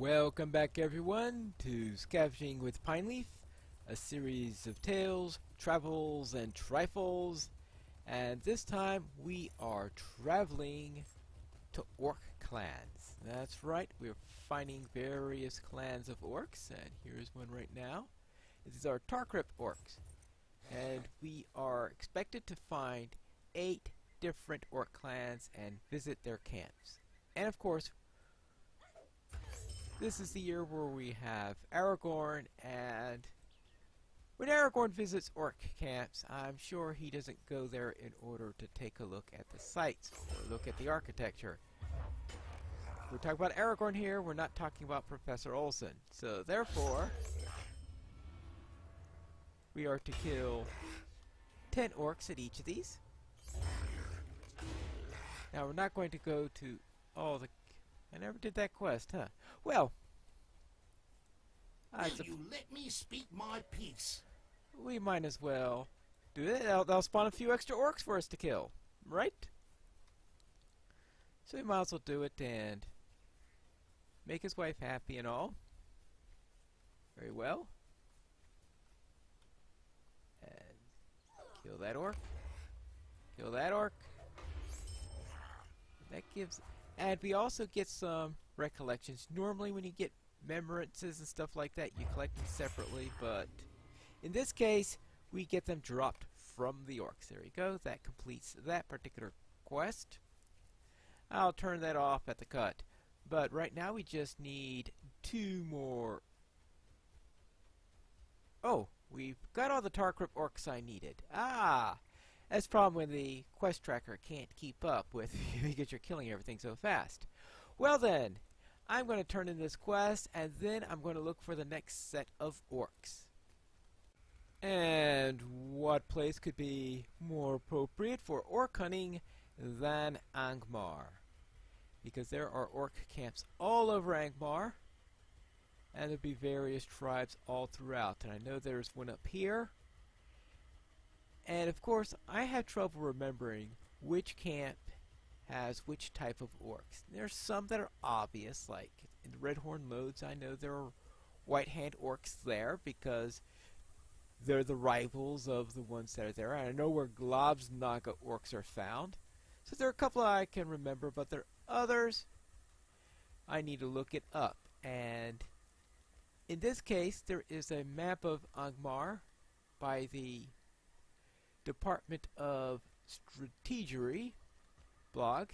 Welcome back everyone to Scavenging with Pineleaf, a series of tales, travels, and trifles. And this time we are traveling to orc clans. That's right, we're finding various clans of orcs, and here's one right now. These are Tarkrip orcs. And we are expected to find 8 different orc clans and visit their camps. And of course, this is the year where we have Aragorn, and when Aragorn visits orc camps, I'm sure he doesn't go there in order to take a look at the sights or look at the architecture. We're talking about Aragorn here, we're not talking about Professor Olsen. So therefore, we are to kill 10 orcs at each of these. Now we're not going to go to all the... I never did that quest, huh? Well, Will you let me speak my piece? we might as well do it. They'll spawn a few extra orcs for us to kill, right? So we might as well do it and make his wife happy and all. Very well. And kill that orc. Kill that orc. That gives... And we also get some recollections. Normally when you get memorances and stuff like that, you collect them separately, but in this case, we get them dropped from the orcs. There you go. That completes that particular quest. I'll turn that off at the cut. But right now we just need 2 more. Oh, we've got all the Tarkrip orcs I needed. Ah! That's the problem when the quest tracker can't keep up with because you're killing everything so fast. Well then, I'm going to turn in this quest, and then I'm going to look for the next set of orcs. And what place could be more appropriate for orc hunting than Angmar? Because there are orc camps all over Angmar, and there'll be various tribes all throughout. And I know there's one up here. And of course, I have trouble remembering which camp has which type of orcs. There's some that are obvious, like in the Redhorn Lodes, I know there are White Hand orcs there because they're the rivals of the ones that are there. And I know where Glob's Naga orcs are found. So there are a couple I can remember, but there are others I need to look it up. And in this case, there is a map of Angmar by the Department of Strategery blog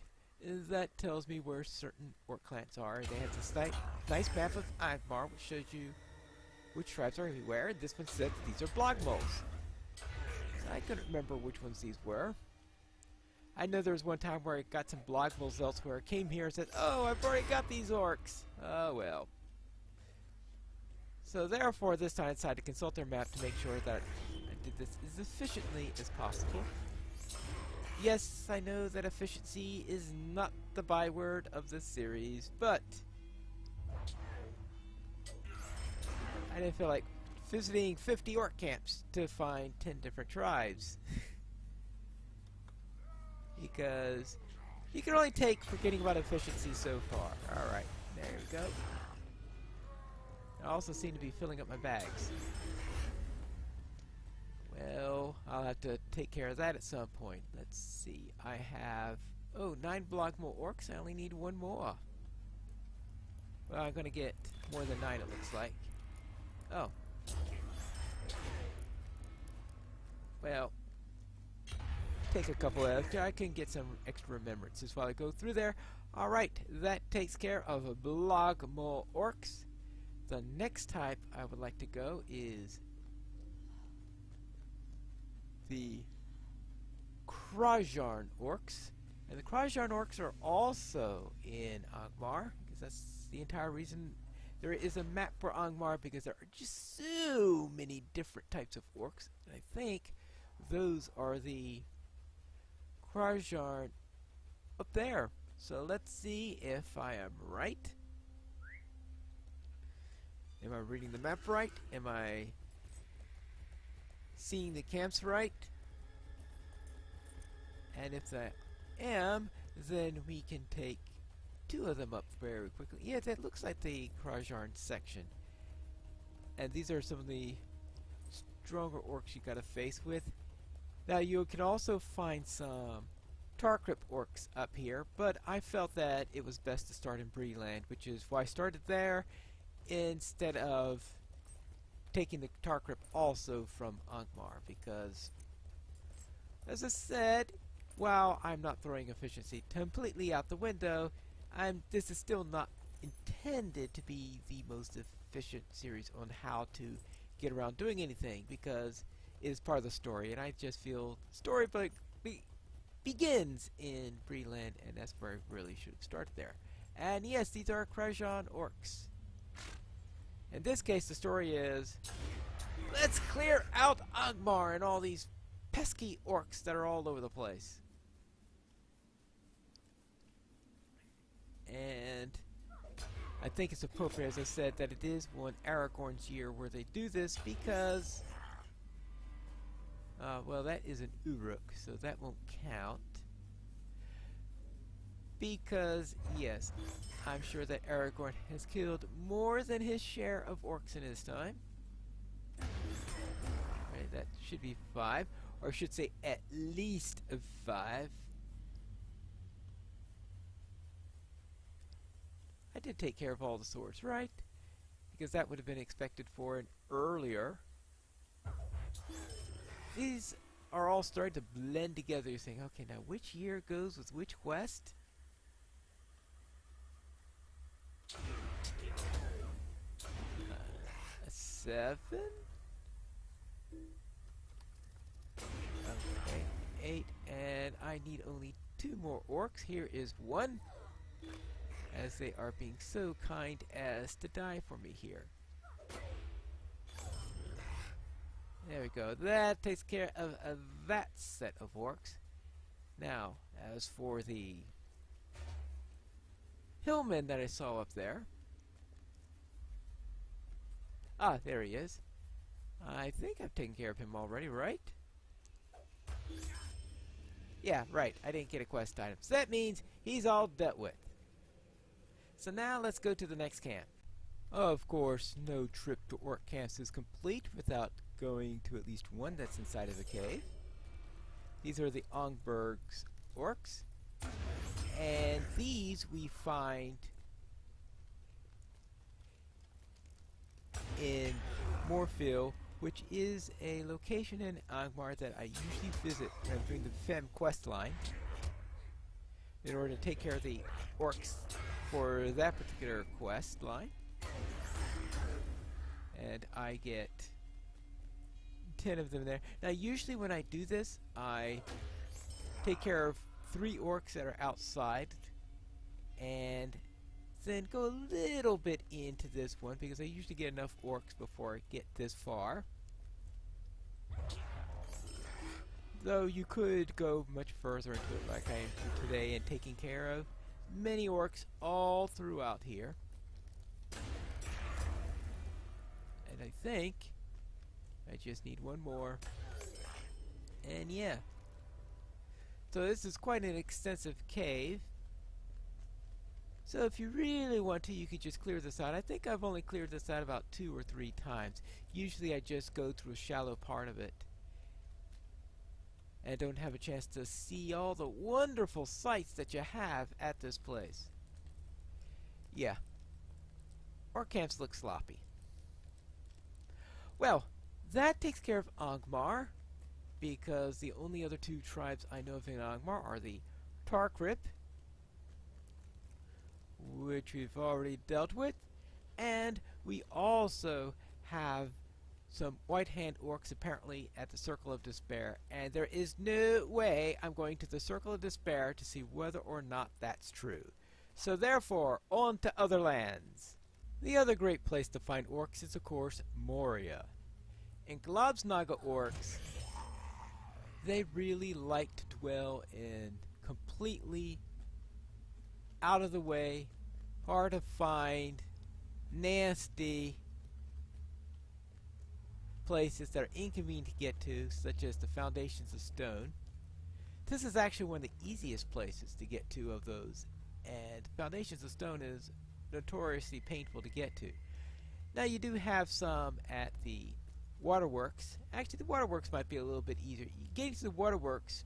that tells me where certain orc clans are. They have this nice map of Angmar which shows you which tribes are where. This one said these are blog moles. So I couldn't remember which ones these were. I know there was one time where I got some blog moles elsewhere, came here and said, oh, I've already got these orcs. Oh well. So therefore this time I decided to consult their map to make sure that I did this as efficiently as possible. Yes, I know that efficiency is not the byword of this series, but I didn't feel like visiting 50 orc camps to find 10 different tribes. Because you can only take forgetting about efficiency so far. Alright, there we go. I also seem to be filling up my bags. Well, I'll have to take care of that at some point. Let's see. I have... Oh, 9 Blogmole orcs. I only need 1 more. Well, I'm going to get more than 9, it looks like. Oh. Well, take a couple extra. I can get some extra remembrances while I go through there. Alright, that takes care of Blogmole orcs. The next type I would like to go is the Krajarn orcs. And the Krajarn orcs are also in Angmar, because that's the entire reason there is a map for Angmar, because there are just so many different types of orcs. And I think those are the Krajarn up there. So let's see if I am right. Am I reading the map right? Am I seeing the camps right? And if I am, then we can take two of them up very quickly. Yeah, that looks like the Krajarn section. And these are some of the stronger orcs you gotta face with. Now you can also find some Tarkrip orcs up here, but I felt that it was best to start in Breeland, which is why I started there instead of taking the Tarkrip also from Angmar, because as I said, while I'm not throwing efficiency completely out the window, this is still not intended to be the most efficient series on how to get around doing anything, because it is part of the story, and I just feel story begins in Breeland, and that's where I really should have started there. And yes, these are Krajan orcs. In this case, the story is, let's clear out Angmar and all these pesky orcs that are all over the place. And I think it's appropriate, as I said, that it is one Aragorn's year where they do this because, well, that is an Uruk, so that won't count. Because, yes, I'm sure that Aragorn has killed more than his share of orcs in his time. Right, that should be 5, or I should say at least 5. I did take care of all the swords, right? Because that would have been expected for an earlier. These are all starting to blend together. You're saying, okay, now which year goes with which quest? A 7? Okay, 8, and I need only 2 more orcs. Here is 1. As they are being so kind as to die for me here. There we go. That takes care of that set of orcs. Now, as for the hillman that I saw up there. Ah, there he is. I think I've taken care of him already, right? Yeah, right. I didn't get a quest item. So that means he's all dealt with. So now let's go to the next camp. Of course, no trip to Orc Camps is complete without going to at least one that's inside of the cave. These are the Ongberg's orcs. And these we find in Morphil, which is a location in Angmar that I usually visit when I'm doing the Fem quest line in order to take care of the orcs for that particular quest line. And I get 10 of them there. Now usually when I do this, I take care of 3 orcs that are outside and then go a little bit into this one because I usually get enough orcs before I get this far. Though you could go much further into it like I am today and taking care of many orcs all throughout here. And I think I just need 1 more. And yeah. So this is quite an extensive cave. So if you really want to, you could just clear this out. I think I've only cleared this out about 2 or 3 times. Usually I just go through a shallow part of it and don't have a chance to see all the wonderful sights that you have at this place. Yeah. Orc Camps look sloppy. Well, that takes care of Angmar, because the only other 2 tribes I know of in Angmar are the Tarkrip, which we've already dealt with, and we also have some White Hand orcs apparently at the Circle of Despair, and there is no way I'm going to the Circle of Despair to see whether or not that's true. So therefore, on to other lands. The other great place to find orcs is of course Moria. In Globsnaga orcs, they really like to dwell in completely out of the way, hard to find, nasty places that are inconvenient to get to, such as the Foundations of Stone. This is actually one of the easiest places to get to of those, and foundations of stone is notoriously painful to get to. Now you do have some at the waterworks. Actually, the waterworks might be a little bit easier. Getting to the waterworks,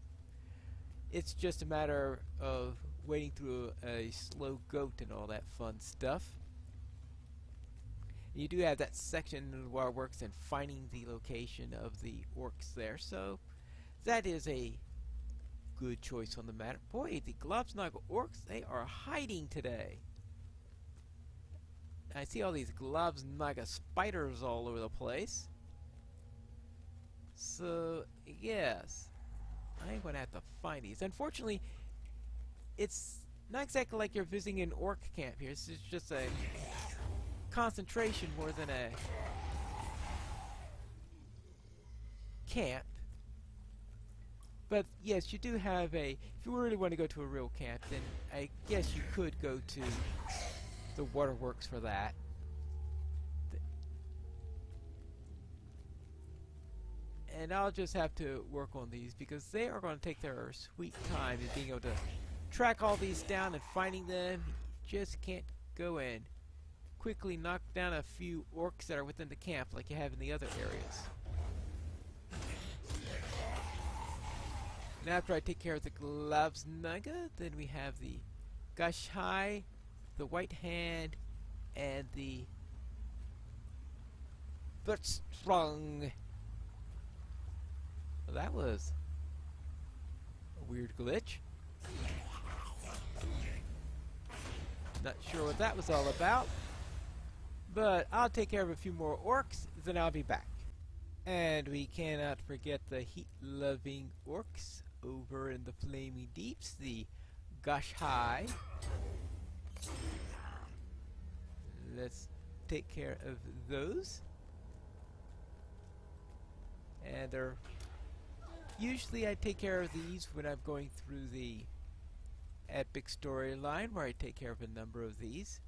it's just a matter of wading through a slow goat and all that fun stuff. You do have that section in the waterworks and finding the location of the orcs there, so that is a good choice on the matter. Boy, the Globsnog orcs, they are hiding today. I see all these Globsnaga spiders all over the place. So, yes, I'm going to have to find these. Unfortunately, it's not exactly like you're visiting an orc camp here. This is just a concentration more than a camp. But yes, you do have a, if you really want to go to a real camp, then I guess you could go to the waterworks for that. And I'll just have to work on these because they are going to take their sweet time in being able to track all these down and finding them. You just can't go in quickly knock down a few orcs that are within the camp like you have in the other areas. And after I take care of the Globsnaga, then we have the Gashai, the White Hand, and the Berk Strong. Well, that was a weird glitch. Not sure what that was all about. But I'll take care of a few more orcs, then I'll be back. And we cannot forget the heat-loving orcs over in the flaming deeps, the Gashai. Let's take care of those. And they're usually I take care of these when I'm going through the epic storyline, where I take care of a number of these.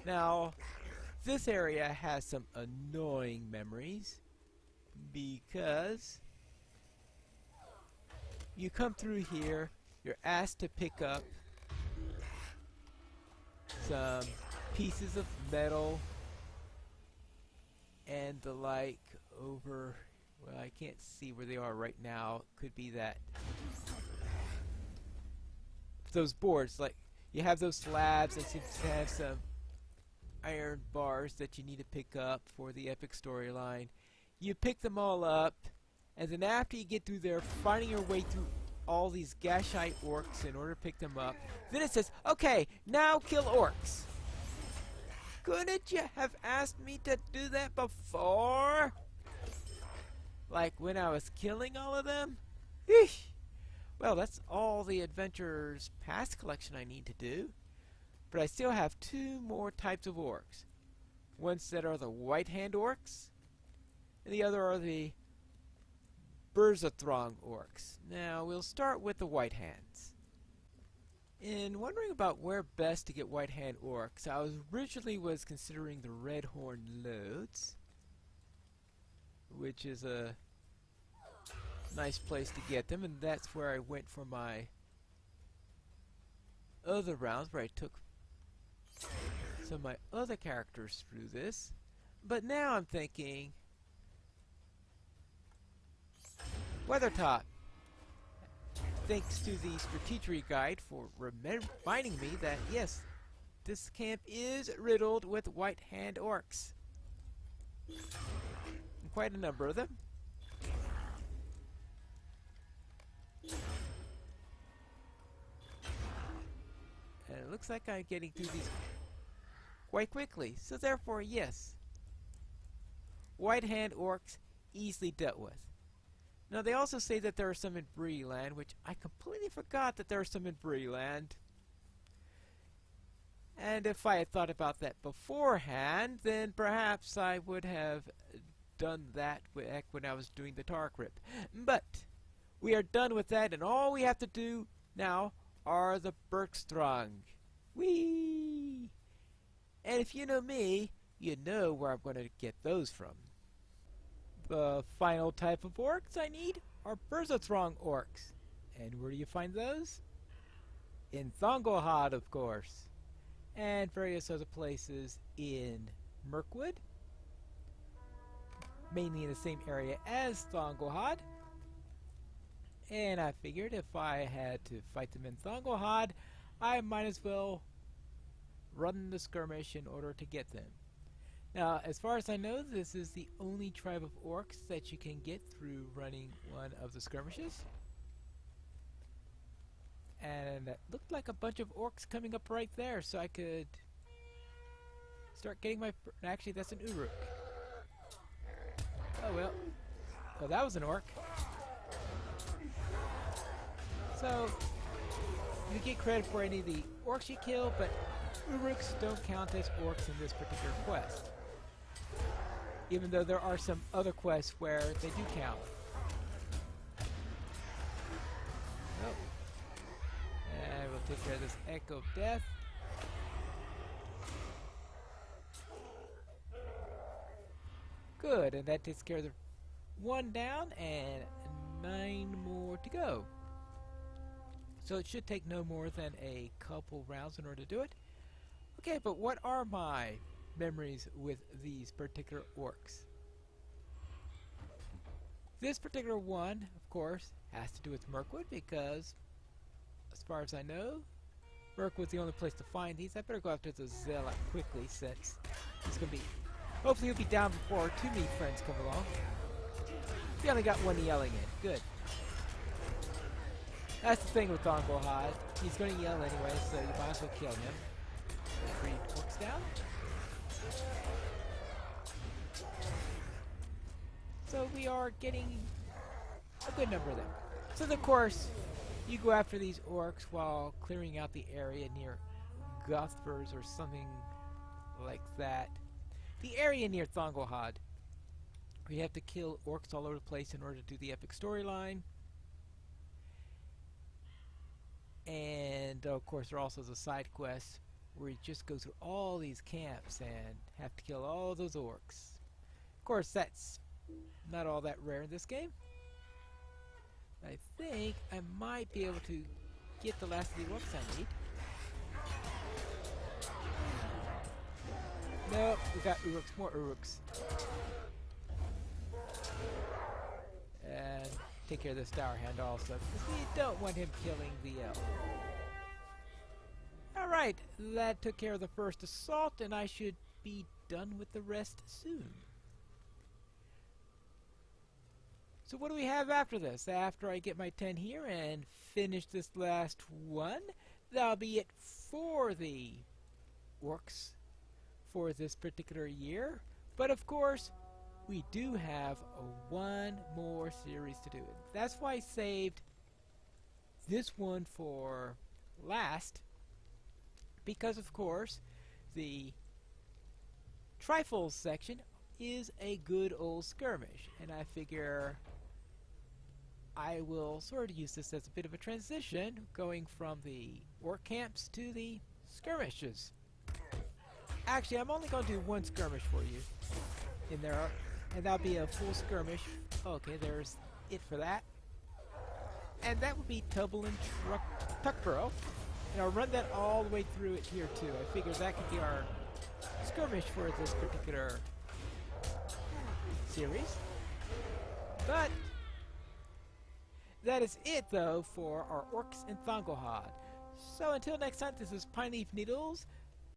Now, this area has some annoying memories because you come through here, you're asked to pick up some pieces of metal and the like over, well, I can't see where they are right now. Could be that those boards, like you have those slabs that seem to have some iron bars that you need to pick up for the epic storyline. You pick them all up, and then after you get through there, finding your way through all these Gashite orcs in order to pick them up, then it says, okay, now kill orcs. Couldn't you have asked me to do that before? Like when I was killing all of them? Eesh. Well, that's all the Adventurer's Past collection I need to do. But I still have two more types of orcs. Ones that are the White Hand orcs, and the other are the Berk-Strong orcs. Now, we'll start with the White Hands. In wondering about where best to get White Hand orcs, I originally was considering the Red Horn Lodes, which is a nice place to get them, and that's where I went for my other rounds, where I took some of my other characters through this. But now I'm thinking Weathertop. Thanks to the strategy guide for reminding me that yes, this camp is riddled with White Hand orcs. And quite a number of them. And it looks like I'm getting through these quite quickly. So therefore, yes, White Hand orcs easily dealt with. Now they also say that there are some in Breeland, which I completely forgot that there are some in Breeland. And if I had thought about that beforehand, then perhaps I would have done that back when I was doing the Tar Crypt. But we are done with that, and all we have to do now are the Berk Strong. Whee! And if you know me, you know where I'm going to get those from. The final type of orcs I need are Berk-Strong orcs. And where do you find those? in Thongohad, of course, and various other places in Mirkwood, mainly in the same area as Thongohad. And I figured if I had to fight them in Thongohad, I might as well run the skirmish in order to get them. Now, as far as I know, this is the only tribe of orcs that you can get through running one of the skirmishes. And that looked like a bunch of orcs coming up right there, so I could start getting my... Actually, that's an Uruk. Oh well. Oh, that was an orc. So, you get credit for any of the orcs you kill, but Uruks don't count as orcs in this particular quest. Even though there are some other quests where they do count. Oh. And we'll take care of this Echo of Death. Good, and that takes care of the one down and 9 more to go. So it should take no more than a couple rounds in order to do it. Okay, but what are my memories with these particular orcs? This particular one, of course, has to do with Mirkwood because, as far as I know, Mirkwood's the only place to find these. I better go after the Zealot quickly since he's going to be... Hopefully he'll be down before our 2 meat friends come along. We only got one yelling in. Good. That's the thing with Thongohad. He's going to yell anyway, so you might as well kill him. 3 orcs down. So we are getting a good number of them. So of course, you go after these orcs while clearing out the area near Gothvers or something like that. The area near Thongohad, where you have to kill orcs all over the place in order to do the epic storyline. And of course there are also the side quests where you just go through all these camps and have to kill all those orcs. Of course that's not all that rare in this game. I think I might be able to get the last of the orcs I need. Nope, we got Uruks, more Uruks. And take care of this Dower Hand also, because we don't want him killing the elf. Alright, that took care of the first assault, and I should be done with the rest soon. So what do we have after this? After I get my 10 here and finish this last one, that'll be it for the orcs for this particular year. But of course, we do have one more series to do. That's why I saved this one for last, because of course the Trifles section is a good old skirmish, and I figure I will sort of use this as a bit of a transition, going from the Orc Camps to the skirmishes. Actually, I'm only going to do one skirmish for you in there, and that'll be a full skirmish. Okay, there's it for that. And that would be Tubble and Tuckborough. And I'll run that all the way through it here too. I figure that could be our skirmish for this particular series. But that is it though for our Orcs in Thongohad. So until next time, this is Pineleaf Needles